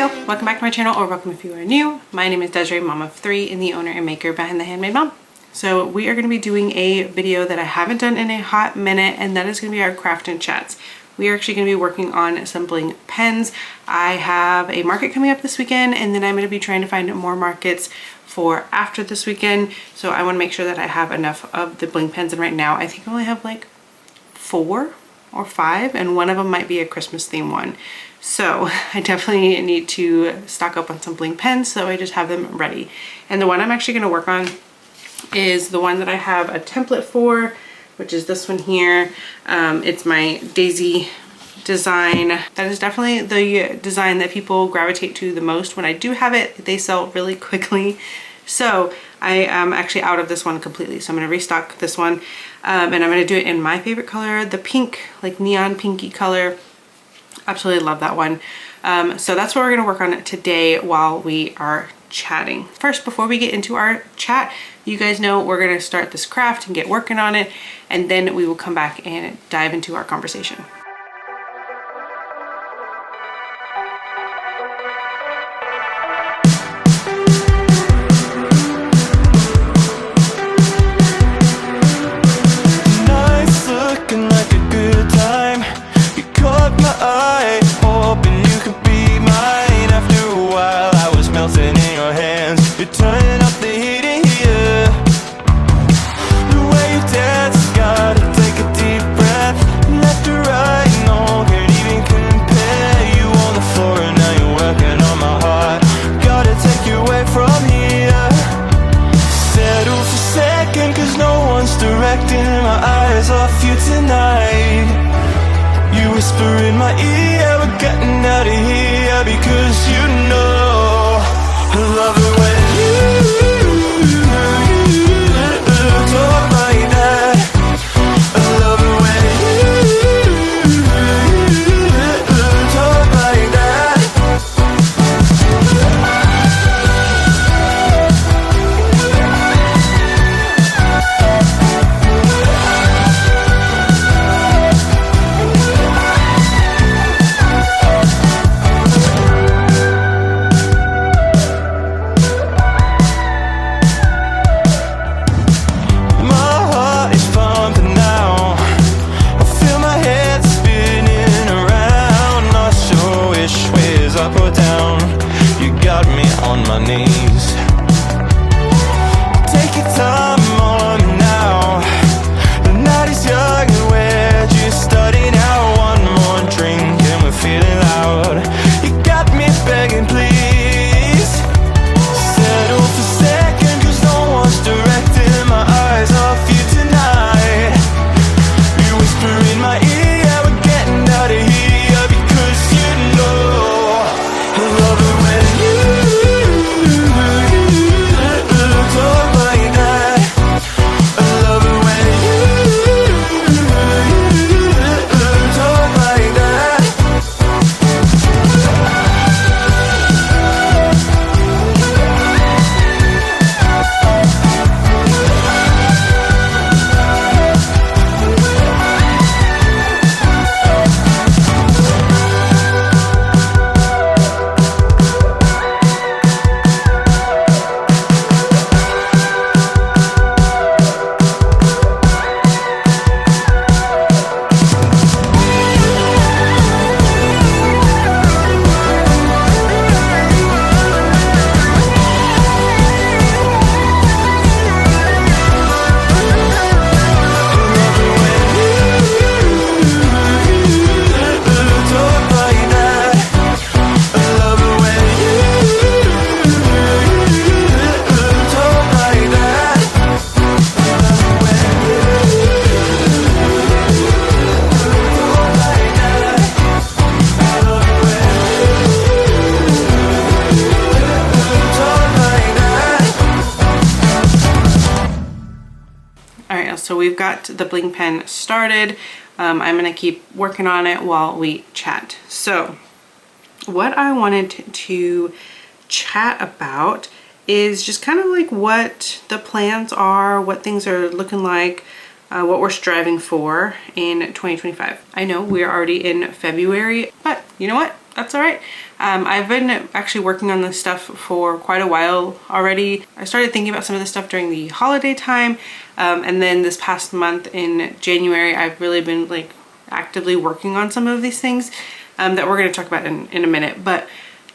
Heyo! Welcome back to my channel, or welcome if you are new. My name is Desiree, mom of 3, and the owner and maker behind The Handmade Mom. So we are going to be doing a video that I haven't done in a hot minute, and that is going to be our craft and chats. We are actually going to be working on some bling pens. I have a market coming up this weekend, and then I'm going to be trying to find more markets for after this weekend. So I want to make sure that I have enough of the bling pens, and right now I think I only have like 4 or 5, and one of them might be a Christmas theme one. So I definitely need to stock up on some bling pens, so I just have them ready. And the one I'm actually going to work on is the one that I have a template for, which is this one here. It's my daisy design. That is definitely the design that people gravitate to the most. When I do have it, they sell really quickly. So I am actually out of this one completely. So I'm going to restock this one, and I'm going to do it in my favorite color, the pink, like neon pinky color. Absolutely love that one. So that's what we're going to work on today while we are chatting. First, before we get into our chat, you guys know we're going to start this craft and get working on it, and then we will come back and dive into our conversation. In my ear, we're getting out of here, because you know I love it when you talk like that. I love it when you talk like that. So we've got the bling pen started. I'm gonna keep working on it while we chat. So what I wanted to chat about is just kind of like what the plans are, what things are looking like, what we're striving for in 2025. I know we're already in February, but you know what? that's all right. I've been actually working on this stuff for quite a while already. I started thinking about some of this stuff during the holiday time. And then this past month in January, I've really been like actively working on some of these things that we're going to talk about in a minute. But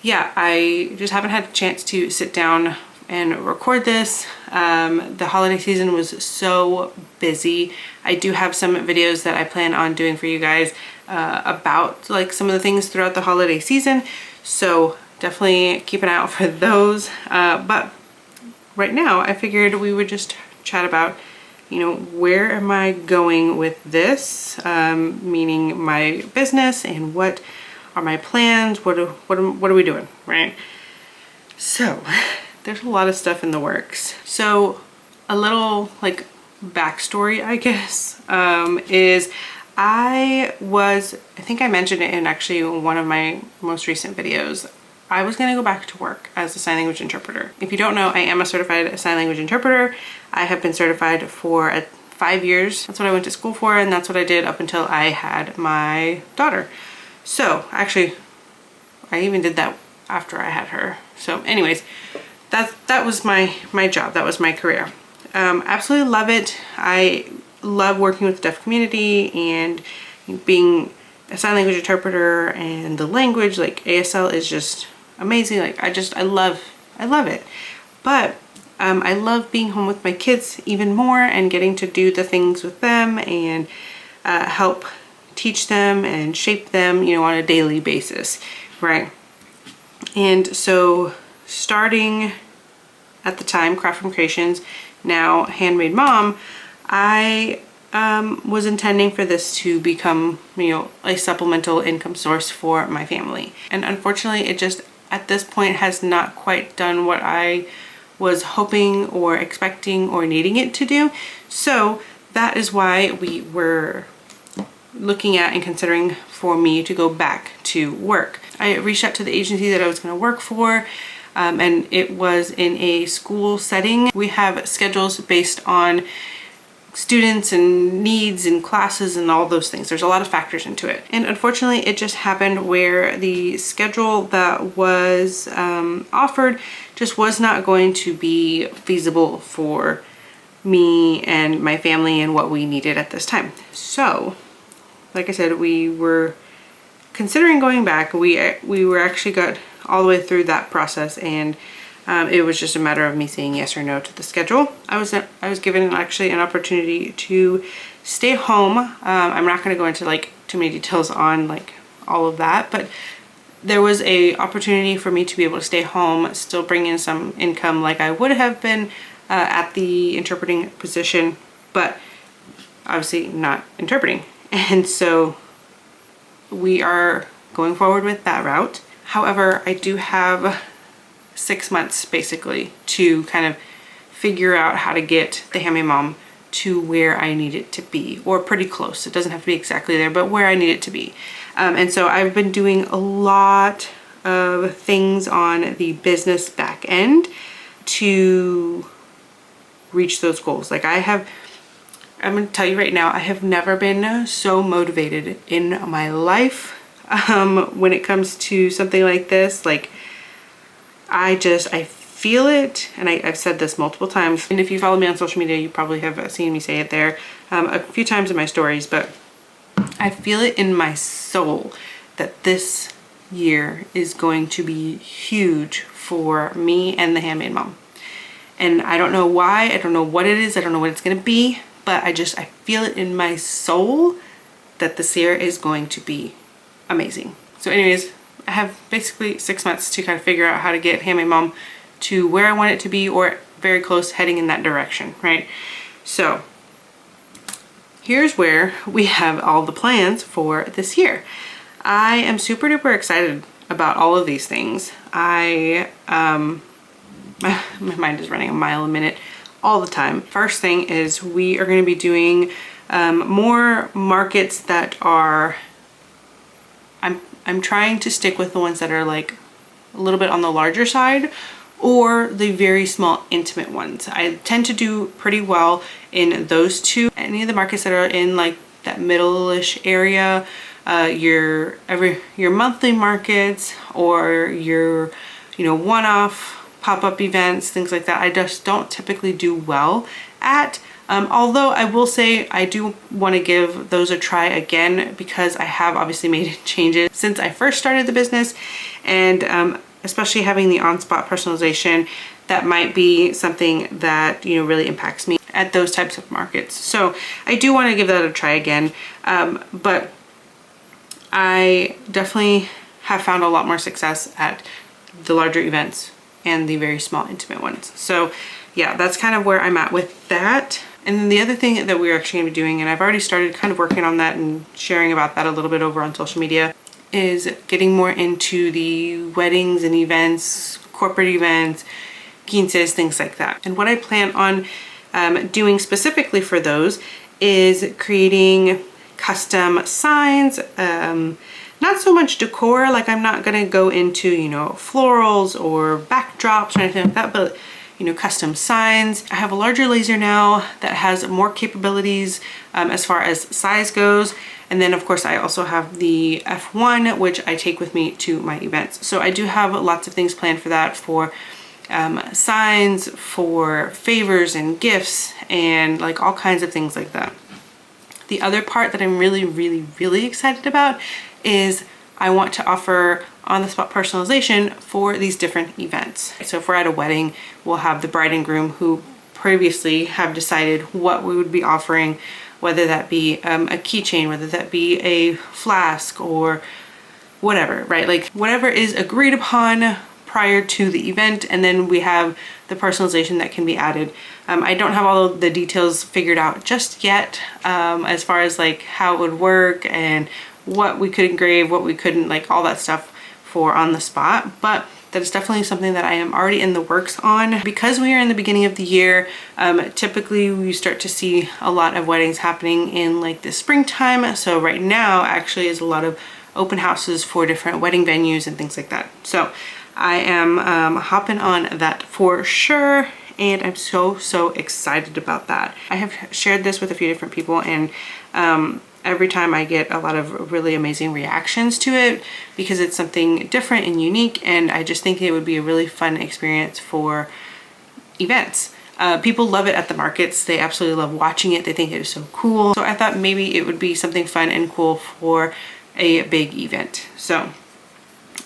yeah, I just haven't had a chance to sit down and record this. The holiday season was so busy. I do have some videos that I plan on doing for you guys about like some of the things throughout the holiday season. So definitely keep an eye out for those. But right now I figured we would just chat about, you know, where am I going with this, meaning my business, and what are my plans, what are we doing, right? So there's a lot of stuff in the works. So a little like backstory, I guess, is I think I mentioned it in actually one of my most recent videos. I was going to go back to work as a sign language interpreter. If you don't know, I am a certified sign language interpreter. I have been certified for 5 years. That's what I went to school for, and that's what I did up until I had my daughter. So actually, I even did that after I had her. So anyways, that was my job. That was my career. Absolutely love it. I love working with the deaf community and being a sign language interpreter, and the language, like ASL, is just amazing. Like I love it. But I love being home with my kids even more and getting to do the things with them and help teach them and shape them, you know, on a daily basis, right? And so starting at the time, Craft from Creations, now Handmade Mom, I was intending for this to become, you know, a supplemental income source for my family. And unfortunately, it just at this point has not quite done what I was hoping or expecting or needing it to do. So that is why we were looking at and considering for me to go back to work. I reached out to the agency that I was going to work for, and it was in a school setting. We have schedules based on students and needs and classes and all those things. There's a lot of factors into it. And unfortunately, it just happened where the schedule that was offered just was not going to be feasible for me and my family and what we needed at this time. So, like I said, we were considering going back. We were actually got all the way through that process, and it was just a matter of me saying yes or no to the schedule. I was given actually an opportunity to stay home. I'm not going to go into like too many details on like all of that, but there was a opportunity for me to be able to stay home, still bring in some income like I would have been at the interpreting position, but obviously not interpreting. And so we are going forward with that route. However, I do have 6 months basically to kind of figure out how to get the Handmade Mom to where I need it to be, or pretty close. It doesn't have to be exactly there, but where I need it to be. And so I've been doing a lot of things on the business back end to reach those goals. Like I'm gonna tell you right now, I have never been so motivated in my life when it comes to something like this. Like I feel it, and I've said this multiple times, and if you follow me on social media, you probably have seen me say it there a few times in my stories, but I feel it in my soul that this year is going to be huge for me and the Handmade Mom. And I don't know why, I don't know what it is, I don't know what it's gonna be, but I feel it in my soul that this year is going to be amazing. So anyways, I have basically 6 months to kind of figure out how to get Handmade Mom to where I want it to be, or very close, heading in that direction, right? So here's where we have all the plans for this year. I am super duper excited about all of these things. My mind is running a mile a minute all the time. First thing is we are going to be doing more markets that are, I'm trying to stick with the ones that are like a little bit on the larger side, or the very small intimate ones. I tend to do pretty well in those two. Any of the markets that are in like that middle-ish area, your monthly markets or your, you know, one-off pop-up events, things like that, I just don't typically do well at. Although I will say I do want to give those a try again, because I have obviously made changes since I first started the business, and especially having the on-spot personalization, that might be something that, you know, really impacts me at those types of markets. So I do want to give that a try again, but I definitely have found a lot more success at the larger events and the very small intimate ones. So yeah, that's kind of where I'm at with that. And then the other thing that we're actually going to be doing, and I've already started kind of working on that and sharing about that a little bit over on social media, is getting more into the weddings and events, corporate events, quinces, things like that. And what I plan on doing specifically for those is creating custom signs, not so much decor, like I'm not gonna go into, you know, florals or backdrops or anything like that, but you know, custom signs. I have a larger laser now that has more capabilities as far as size goes. And then of course I also have the F1, which I take with me to my events. So I do have lots of things planned for that, for signs, for favors and gifts, and like all kinds of things like that. The other part that I'm really excited about is I want to offer on-the-spot personalization for these different events. So if we're at a wedding, we'll have the bride and groom who previously have decided what we would be offering, whether that be a keychain, whether that be a flask or whatever, right? Like whatever is agreed upon prior to the event, and then we have the personalization that can be added. I don't have all of the details figured out just yet, as far as like how it would work and what we could engrave, what we couldn't, like all that stuff for on the spot, but that is definitely something that I am already in the works on. Because we are in the beginning of the year, typically we start to see a lot of weddings happening in like the springtime. So right now actually is a lot of open houses for different wedding venues and things like that. So I am hopping on that for sure, and I'm so excited about that. I have shared this with a few different people, and every time I get a lot of really amazing reactions to it, because it's something different and unique, and I just think it would be a really fun experience for events. People love it at the markets. They absolutely love watching it. They think it is so cool. So I thought maybe it would be something fun and cool for a big event. So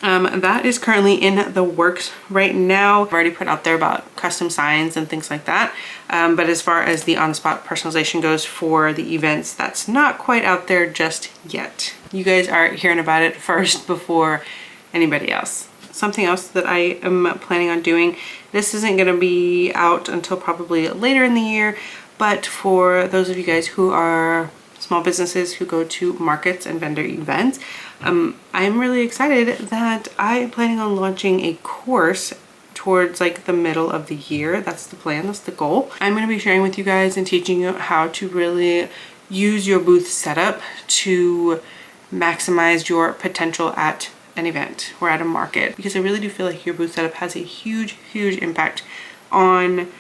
that is currently in the works right now. I've already put out there about custom signs and things like that. But as far as the on-spot personalization goes for the events, that's not quite out there just yet. You guys are hearing about it first before anybody else. Something else that I am planning on doing, this isn't going to be out until probably later in the year, but for those of you guys who are small businesses who go to markets and vendor events, I'm really excited that I am planning on launching a course towards like the middle of the year. That's the plan, that's the goal. I'm going to be sharing with you guys and teaching you how to really use your booth setup to maximize your potential at an event or at a market, because I really do feel like your booth setup has a huge impact on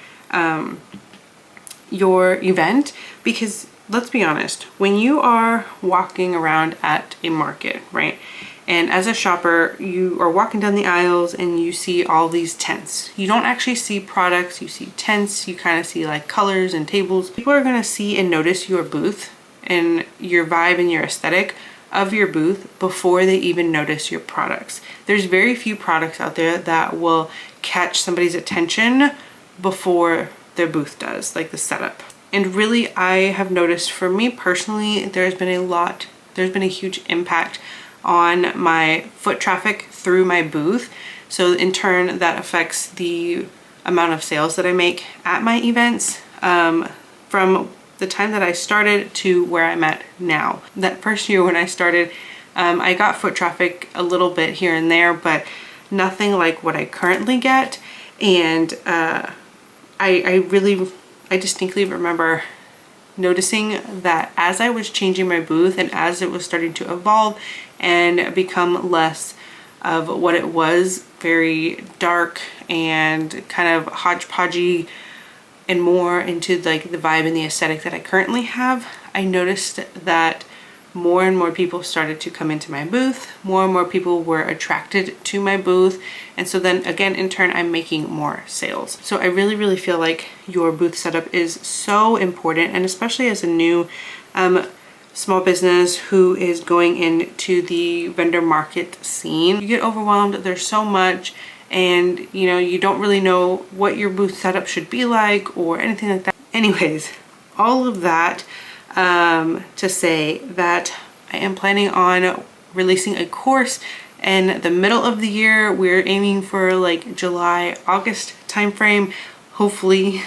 your event. Because let's be honest, when you are walking around at a market, right? And as a shopper, you are walking down the aisles and you see all these tents. You don't actually see products, you see tents, you kind of see like colors and tables. People are gonna see and notice your booth and your vibe and your aesthetic of your booth before they even notice your products. There's very few products out there that will catch somebody's attention before their booth does, like the setup. And really, I have noticed for me personally, there's been a huge impact on my foot traffic through my booth. So in turn, that affects the amount of sales that I make at my events, from the time that I started to where I'm at now. That first year when I started, I got foot traffic a little bit here and there, but nothing like what I currently get. And I distinctly remember noticing that as I was changing my booth and as it was starting to evolve and become less of what it was, very dark and kind of hodgepodgey, and more into like the vibe and the aesthetic that I currently have, I noticed that more and more people started to come into my booth. More and more people were attracted to my booth. And so then again, in turn, I'm making more sales. So I really, really feel like your booth setup is so important. And especially as a new small business who is going into the vendor market scene, you get overwhelmed. There's so much, and you know, you don't really know what your booth setup should be like or anything like that. Anyways, all of that to say that I am planning on releasing a course in the middle of the year. We're aiming for like July, August timeframe, hopefully,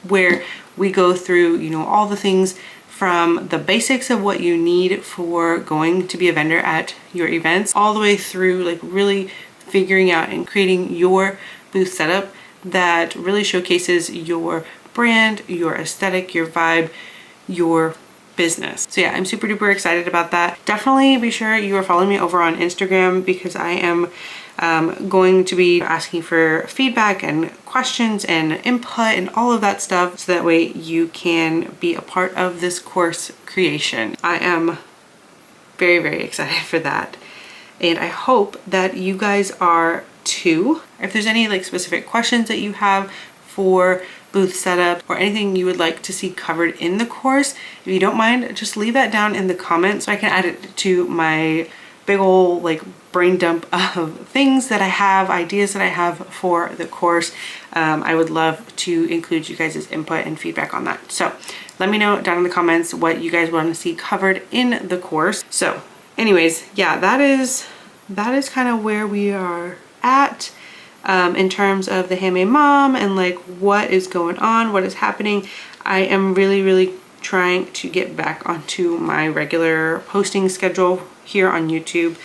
where we go through, you know, all the things from the basics of what you need for going to be a vendor at your events, all the way through like really figuring out and creating your booth setup that really showcases your brand, your aesthetic, your vibe, your business. So yeah, I'm super duper excited about that. Definitely be sure you are following me over on Instagram, because I am going to be asking for feedback and questions and input and all of that stuff, so that way you can be a part of this course creation. I am very, very excited for that, and I hope that you guys are too. If there's any like specific questions that you have for booth setup or anything you would like to see covered in the course, if you don't mind, just leave that down in the comments so I can add it to my big ol' like brain dump of things that I have, ideas that I have for the course. I would love to include you guys' input and feedback on that. So let me know down in the comments what you guys want to see covered in the course. So anyways, yeah, that is kind of where we are at in terms of the Handmade Mom and like what is going on, what is happening. I am really, really trying to get back onto my regular posting schedule here on YouTube.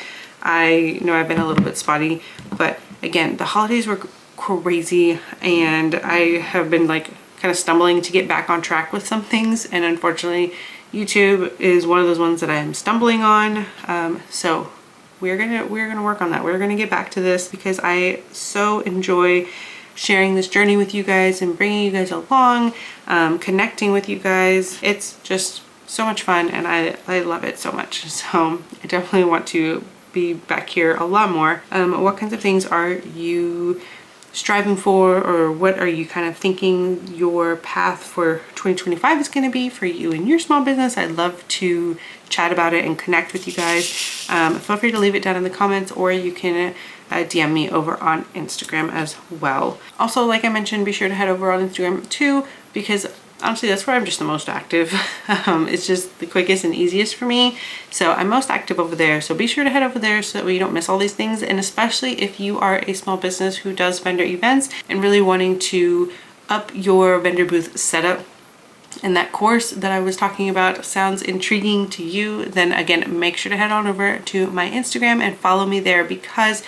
I know I've been a little bit spotty, but again, the holidays were crazy and I have been like kind of stumbling to get back on track with some things, and unfortunately YouTube is one of those ones that I am stumbling on. So we're gonna work on that. We're gonna get back to this because I so enjoy sharing this journey with you guys and bringing you guys along, connecting with you guys. It's just so much fun and I love it so much. So I definitely want to be back here a lot more. What kinds of things are you striving for, or what are you kind of thinking your path for 2025 is going to be for you and your small business? I'd love to chat about it and connect with you guys. Feel free to leave it down in the comments, or you can DM me over on Instagram as well. Also, like I mentioned, be sure to head over on Instagram too, because honestly, that's where I'm just the most active. It's just the quickest and easiest for me. So I'm most active over there. So be sure to head over there so that you don't miss all these things. And especially if you are a small business who does vendor events and really wanting to up your vendor booth setup, and that course that I was talking about sounds intriguing to you, then again, make sure to head on over to my Instagram and follow me there, because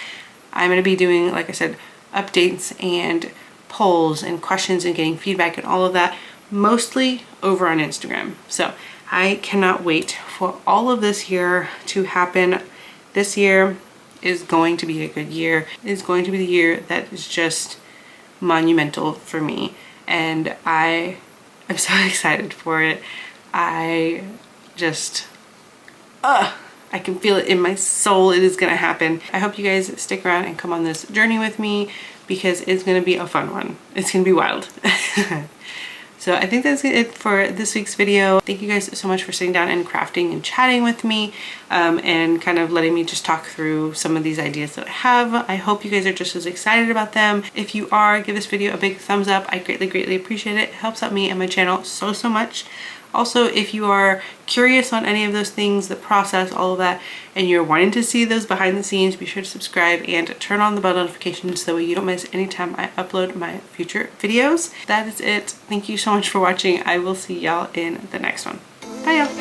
I'm going to be doing, like I said, updates and polls and questions and getting feedback and all of that, mostly over on Instagram. So I cannot wait for all of this here to happen. This year is going to be a good year. It is going to be the year that is just monumental for me, and I am so excited for it. I just I can feel it in my soul. It is gonna happen. I hope you guys stick around and come on this journey with me, because it's gonna be a fun one. It's gonna be wild. So I think that's it for this week's video. Thank you guys so much for sitting down and crafting and chatting with me, and kind of letting me just talk through some of these ideas that I have. I hope you guys are just as excited about them. If you are, give this video a big thumbs up. I greatly, greatly appreciate it. It helps out me and my channel so, so much. Also, if you are curious on any of those things, the process, all of that, and you're wanting to see those behind the scenes, be sure to subscribe and turn on the bell notifications so that way you don't miss any time I upload my future videos. That is it. Thank you so much for watching. I will see y'all in the next one. Bye y'all.